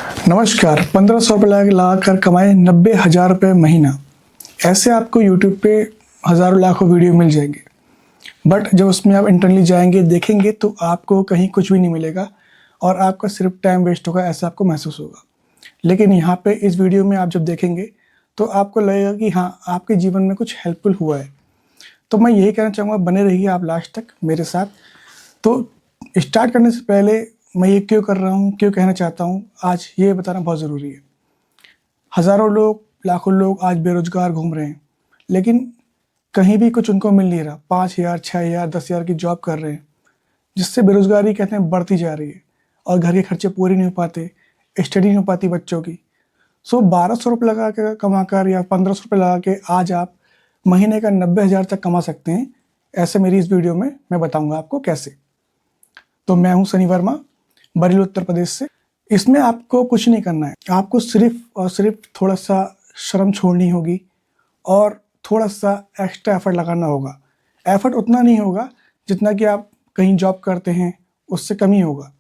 नमस्कार। 1500 रुपये लगा कर कमाए 90,000 रुपये महीना। ऐसे आपको यूट्यूब पे हज़ारों लाखों वीडियो मिल जाएंगे, बट जब उसमें आप इंटरनली जाएंगे देखेंगे तो आपको कहीं कुछ भी नहीं मिलेगा और आपका सिर्फ टाइम वेस्ट होगा, ऐसा आपको महसूस होगा। लेकिन यहाँ पे इस वीडियो में आप जब देखेंगे तो आपको लगेगा कि हाँ, आपके जीवन में कुछ हेल्पफुल हुआ है। तो मैं यही कहना चाहूँगा, बने रहिए आप लास्ट तक मेरे साथ। तो स्टार्ट करने से पहले मैं ये क्यों कर रहा हूँ, क्यों कहना चाहता हूँ, आज ये बताना बहुत ज़रूरी है। हज़ारों लोग, लाखों लोग आज बेरोज़गार घूम रहे हैं, लेकिन कहीं भी कुछ उनको मिल नहीं रहा। 5,000, 6,000, 10,000 की जॉब कर रहे हैं, जिससे बेरोज़गारी कहते हैं बढ़ती जा रही है और घर के खर्चे पूरे नहीं हो पाते, स्टडी नहीं हो पाती बच्चों की। सो 1,200 रुपये लगा के कमा कर या 1,500 रुपये लगा के आज आप महीने का 90,000 तक कमा सकते हैं। ऐसे मेरी इस वीडियो में मैं बताऊँगा आपको कैसे। तो मैं हूँ सनी वर्मा, बरेली उत्तर प्रदेश से। इसमें आपको कुछ नहीं करना है, आपको सिर्फ और सिर्फ थोड़ा सा शर्म छोड़नी होगी और थोड़ा सा एक्स्ट्रा एफर्ट लगाना होगा। एफर्ट उतना नहीं होगा जितना कि आप कहीं जॉब करते हैं, उससे कम ही होगा।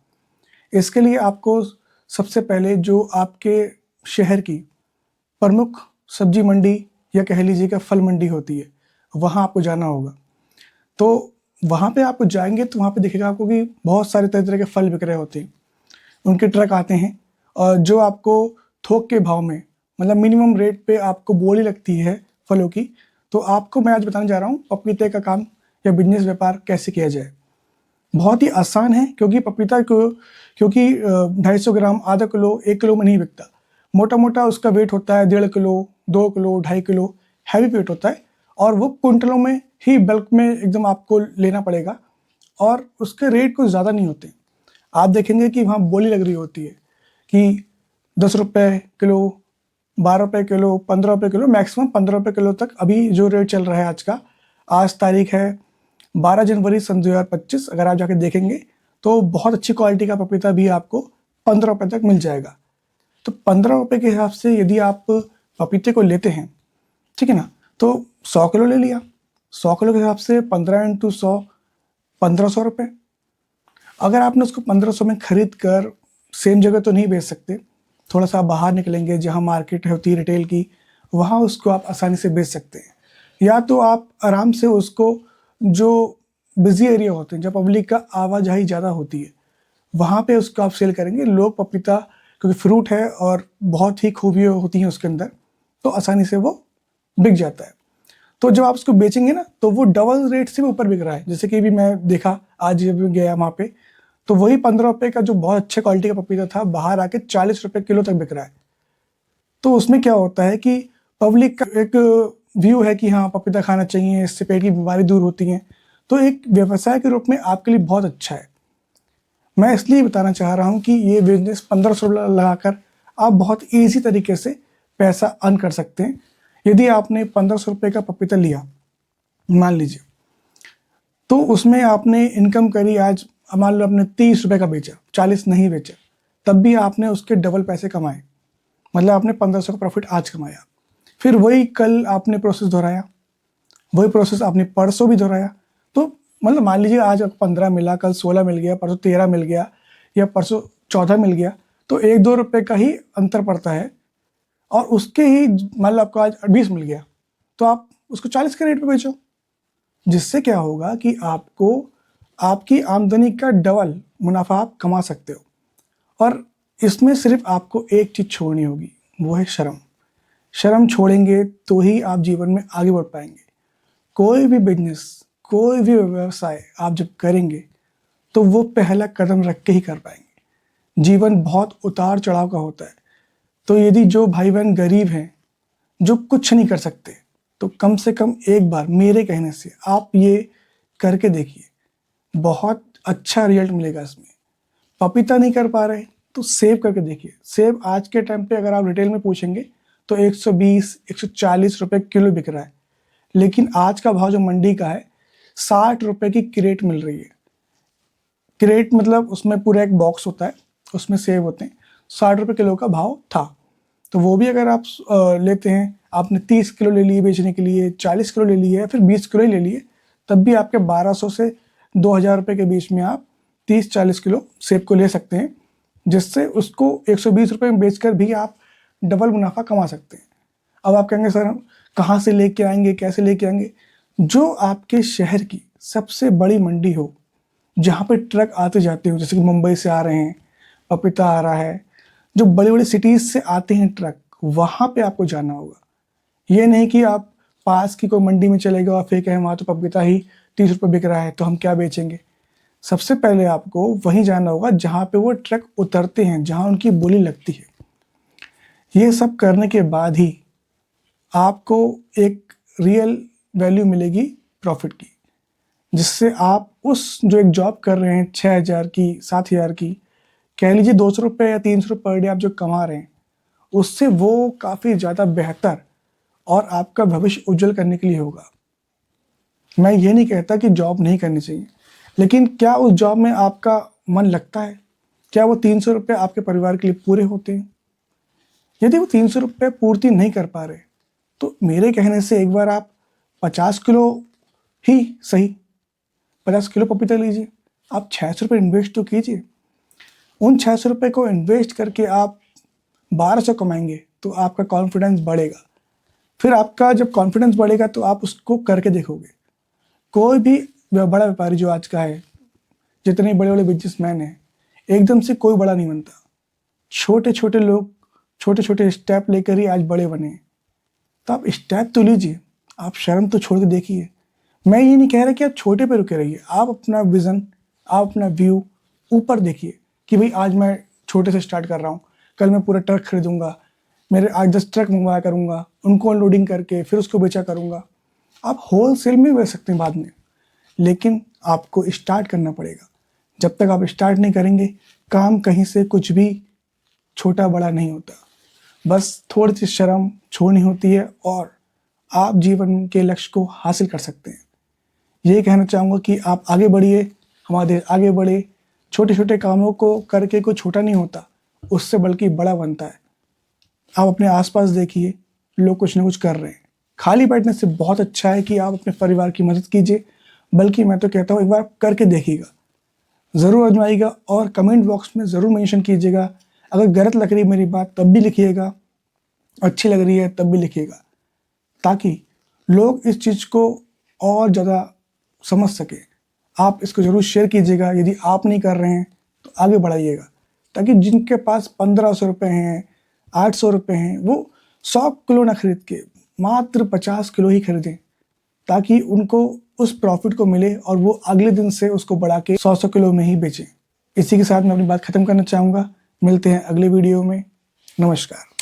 इसके लिए आपको सबसे पहले जो आपके शहर की प्रमुख सब्जी मंडी या कह लीजिए कि फल मंडी होती है, वहाँ आपको जाना होगा। तो वहाँ पे आप जाएंगे तो वहाँ पे दिखेगा आपको कि बहुत सारे तरह तरह के फल बिक रहे होते हैं। उनके ट्रक आते हैं और जो आपको थोक के भाव में, मतलब मिनिमम रेट पे आपको बोली लगती है फलों की। तो आपको मैं आज बताने जा रहा हूँ पपीते का काम या बिजनेस व्यापार कैसे किया जाए। बहुत ही आसान है, क्योंकि पपीता को 250 ग्राम, आधा किलो, 1 किलो में नहीं बिकता। मोटा मोटा उसका वेट होता है 1.5 kilo, 2 kilo, 2.5 kilo heavy weight होता है और वो क्विंटलों में ही बल्क में एकदम आपको लेना पड़ेगा और उसके रेट कुछ ज़्यादा नहीं होते। आप देखेंगे कि वहाँ बोली लग रही होती है कि 10 रुपये किलो, 12 रुपये किलो, 15 रुपये किलो, मैक्सिमम 15 रुपये किलो तक अभी जो रेट चल रहा है आज का। आज तारीख है 12 जनवरी सन 2025। अगर आप जाके देखेंगे तो बहुत अच्छी क्वालिटी का पपीता भी आपको 15 रुपये तक मिल जाएगा। तो 15 रुपये के हिसाब से यदि आप पपीते को लेते हैं, ठीक है ना, तो 100 किलो ले लिया। 100 किलो के हिसाब से 15 × 100, 1,500 रुपये। अगर आपने उसको 1,500 में खरीद कर सेम जगह तो नहीं बेच सकते, थोड़ा सा बाहर निकलेंगे जहाँ मार्केट होती है रिटेल की, वहाँ उसको आप आसानी से बेच सकते हैं। या तो आप आराम से उसको, जो बिजी एरिया होते हैं, जहाँ पब्लिक का आवाजाही ज़्यादा होती है, वहाँ पे उसको आप सेल करेंगे। लोग पपीता, क्योंकि फ्रूट है और बहुत ही खूबियाँ होती हैं उसके अंदर, तो आसानी से वो बिक जाता है। तो जब आप उसको बेचेंगे ना, तो वो डबल रेट से भी ऊपर बिक रहा है। जैसे कि भी मैं देखा, आज जब गया वहाँ पे, तो वही 15 रुपये का जो बहुत अच्छे क्वालिटी का पपीता था, बाहर आके 40 रुपये किलो तक बिक रहा है। तो उसमें क्या होता है कि पब्लिक का एक व्यू है कि हाँ, पपीता खाना चाहिए, इससे पेट की बीमारी दूर होती हैं। तो एक व्यवसाय के रूप में आपके लिए बहुत अच्छा है। मैं इसलिए बताना चाह रहा हूँ कि ये बिजनेस 1,500 लगाकर आप बहुत ईजी तरीके से पैसा अर्न कर सकते हैं। यदि आपने 1,500 रुपये का पपीता लिया, मान लीजिए, तो उसमें आपने इनकम करी, आज मान लो आपने 30 रुपये का बेचा, 40 नहीं बेचा, तब भी आपने उसके डबल पैसे कमाए। मतलब आपने 1,500 का प्रॉफिट आज कमाया। फिर वही कल आपने प्रोसेस दोहराया, वही प्रोसेस आपने परसों भी दोहराया। तो मतलब मान लीजिए आज आपको 15 मिला, कल 16 मिल गया, परसों 13 मिल गया या परसों 14 मिल गया, तो 1-2 रुपये का ही अंतर पड़ता है। और उसके ही मान लो आपको आज 20 मिल गया, तो आप उसको 40 के रेट पे बेचो। जिससे क्या होगा कि आपको आपकी आमदनी का डबल मुनाफा आप कमा सकते हो। और इसमें सिर्फ आपको एक चीज़ छोड़नी होगी, वो है शर्म। शर्म छोड़ेंगे तो ही आप जीवन में आगे बढ़ पाएंगे। कोई भी बिजनेस, कोई भी व्यवसाय आप जब करेंगे तो वो पहला कदम रख के ही कर पाएंगे। जीवन बहुत उतार चढ़ाव का होता है। तो यदि जो भाई बहन गरीब हैं, जो कुछ नहीं कर सकते, तो कम से कम एक बार मेरे कहने से आप ये करके देखिए, बहुत अच्छा रिजल्ट मिलेगा इसमें। पपीता नहीं कर पा रहे तो सेब करके देखिए। सेब आज के टाइम पे अगर आप रिटेल में पूछेंगे तो 120, 140 रुपये किलो बिक रहा है। लेकिन आज का भाव जो मंडी का है, 60 रुपये की क्रेट मिल रही है। क्रेट मतलब उसमें पूरा एक बॉक्स होता है, उसमें सेब होते हैं। 60 रुपये किलो का भाव था। तो वो भी अगर आप लेते हैं, आपने 30 किलो ले लिए बेचने के लिए, 40 किलो ले लिए या फिर 20 किलो ही ले लिए, तब भी आपके 1,200 से 2,000 रुपये के बीच में आप 30-40 किलो सेब को ले सकते हैं। जिससे उसको 120 रुपये में बेचकर भी आप डबल मुनाफा कमा सकते हैं। अब आप कहेंगे सर कहाँ से लेके आएंगे, कैसे लेके आएंगे? जो आपके शहर की सबसे बड़ी मंडी हो, जहाँ पे ट्रक आते जाते हो, जैसे कि मुंबई से आ रहे हैं, पपीता आ रहा है, जो बड़ी बड़ी सिटीज़ से आते हैं ट्रक, वहाँ पे आपको जाना होगा। ये नहीं कि आप पास की कोई मंडी में चले गए और फिर कहें वहाँ तो पपीता ही 30 रुपये बिक रहा है तो हम क्या बेचेंगे। सबसे पहले आपको वहीं जाना होगा जहाँ पे वो ट्रक उतरते हैं, जहाँ उनकी बोली लगती है। ये सब करने के बाद ही आपको एक रियल वैल्यू मिलेगी प्रॉफिट की, जिससे आप उस जो एक जॉब कर रहे हैं 6,000 की, 7,000 की, कह लीजिए 200 रुपये या 300 रुपये पर डे आप जो कमा रहे हैं, उससे वो काफ़ी ज़्यादा बेहतर और आपका भविष्य उज्जवल करने के लिए होगा। मैं ये नहीं कहता कि जॉब नहीं करनी चाहिए, लेकिन क्या उस जॉब में आपका मन लगता है? क्या वो 300 रुपये आपके परिवार के लिए पूरे होते हैं? यदि वो 300 रुपये पूर्ति नहीं कर पा रहे, तो मेरे कहने से एक बार आप 50 किलो ही सही, 50 किलो पपीता लीजिए, आप 600 रुपये इन्वेस्ट तो कीजिए। उन 600 रुपये को इन्वेस्ट करके आप 1200 कमाएंगे तो आपका कॉन्फिडेंस बढ़ेगा। फिर आपका जब कॉन्फिडेंस बढ़ेगा तो आप उसको करके देखोगे। कोई भी बड़ा व्यापारी जो आज का है, जितने बड़े बड़े बिजनेसमैन हैं, एकदम से कोई बड़ा नहीं बनता। छोटे छोटे लोग छोटे छोटे स्टेप लेकर ही आज बड़े बने हैं। तो आप स्टेप तो लीजिए, आप शर्म तो छोड़ के देखिए। मैं ये नहीं कह रहा कि आप छोटे पे रुके रहिए, आप अपना विज़न, आप अपना व्यू ऊपर देखिए कि भाई आज मैं छोटे से स्टार्ट कर रहा हूँ, कल मैं पूरा ट्रक खरीदूँगा, मेरे आज 10 ट्रक मंगवाया करूँगा, उनको अनलोडिंग करके फिर उसको बेचा करूँगा। आप होल सेल में बेच सकते हैं बाद में, लेकिन आपको स्टार्ट करना पड़ेगा। जब तक आप स्टार्ट नहीं करेंगे, काम कहीं से कुछ भी छोटा बड़ा नहीं होता। बस थोड़ी सी शर्म छोड़नी होती है और आप जीवन के लक्ष्य को हासिल कर सकते हैं। यही कहना चाहूँगा कि आप आगे बढ़िए, हमारा देश आगे बढ़े। छोटे छोटे कामों को करके कोई छोटा नहीं होता, उससे बल्कि बड़ा बनता है। आप अपने आसपास देखिए, लोग कुछ ना कुछ कर रहे हैं। खाली बैठने से बहुत अच्छा है कि आप अपने परिवार की मदद कीजिए, बल्कि मैं तो कहता हूँ एक बार करके देखिएगा, ज़रूर आजमाइएगा और कमेंट बॉक्स में ज़रूर मेंशन कीजिएगा। अगर गलत लग रही है मेरी बात तब भी लिखिएगा, अच्छी लग रही है तब भी लिखिएगा, ताकि लोग इस चीज़ को और ज़्यादा समझ सकें। आप इसको ज़रूर शेयर कीजिएगा। यदि आप नहीं कर रहे हैं तो आगे बढ़ाइएगा, ताकि जिनके पास 1500 रुपये हैं, 800 रुपये हैं, वो 100 किलो ना खरीद के मात्र 50 किलो ही खरीदें, ताकि उनको उस प्रॉफिट को मिले और वो अगले दिन से उसको बढ़ा के 100 किलो में ही बेचें। इसी के साथ मैं अपनी बात ख़त्म करना चाहूँगा। मिलते हैं अगले वीडियो में। नमस्कार।